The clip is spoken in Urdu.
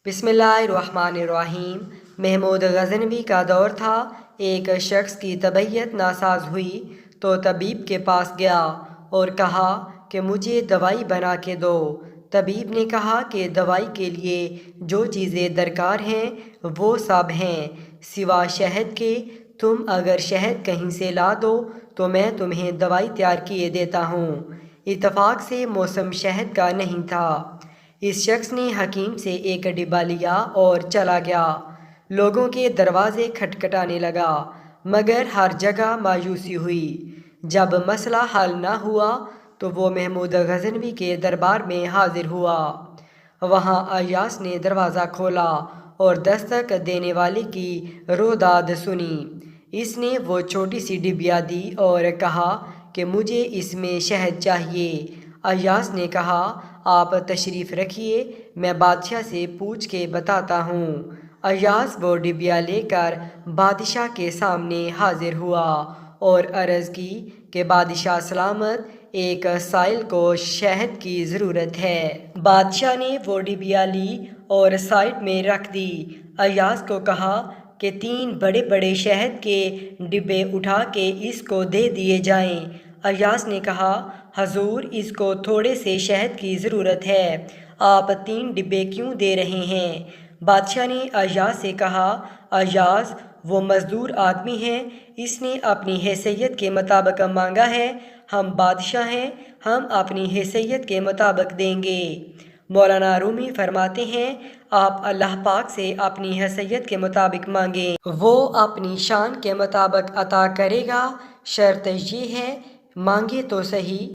بسم اللہ الرحمن الرحیم۔ محمود غزنوی کا دور تھا۔ ایک شخص کی طبیعت ناساز ہوئی تو طبیب کے پاس گیا اور کہا کہ مجھے دوائی بنا کے دو۔ طبیب نے کہا کہ دوائی کے لیے جو چیزیں درکار ہیں وہ سب ہیں سوا شہد کے۔ تم اگر شہد کہیں سے لا دو تو میں تمہیں دوائی تیار کیے دیتا ہوں۔ اتفاق سے موسم شہد کا نہیں تھا۔ اس شخص نے حکیم سے ایک ڈبہ لیا اور چلا گیا۔ لوگوں کے دروازے کھٹکھٹانے لگا مگر ہر جگہ مایوسی ہوئی۔ جب مسئلہ حل نہ ہوا تو وہ محمود غزنوی کے دربار میں حاضر ہوا۔ وہاں ایاس نے دروازہ کھولا اور دستک دینے والے کی روداد سنی۔ اس نے وہ چھوٹی سی ڈبیا دی اور کہا کہ مجھے اس میں شہد چاہیے۔ ایاس نے کہا آپ تشریف رکھیے، میں بادشاہ سے پوچھ کے بتاتا ہوں۔ ایاس وہ ڈبیا لے کر بادشاہ کے سامنے حاضر ہوا اور عرض کی کہ بادشاہ سلامت، ایک سائل کو شہد کی ضرورت ہے۔ بادشاہ نے وہ ڈبیا لی اور سائڈ میں رکھ دی۔ ایاس کو کہا کہ 3 بڑے بڑے شہد کے ڈبے اٹھا کے اس کو دے دیے جائیں۔ ایاس نے کہا حضور، اس کو تھوڑے سے شہد کی ضرورت ہے، آپ 3 ڈبے کیوں دے رہے ہیں؟ بادشاہ نے ایاس سے کہا ایاس وہ مزدور آدمی ہے، اس نے اپنی حیثیت کے مطابق مانگا ہے، ہم بادشاہ ہیں، ہم اپنی حیثیت کے مطابق دیں گے۔ مولانا رومی فرماتے ہیں آپ اللہ پاک سے اپنی حیثیت کے مطابق مانگیں، وہ اپنی شان کے مطابق عطا کرے گا، شرط یہ ہے مانگے تو صحیح۔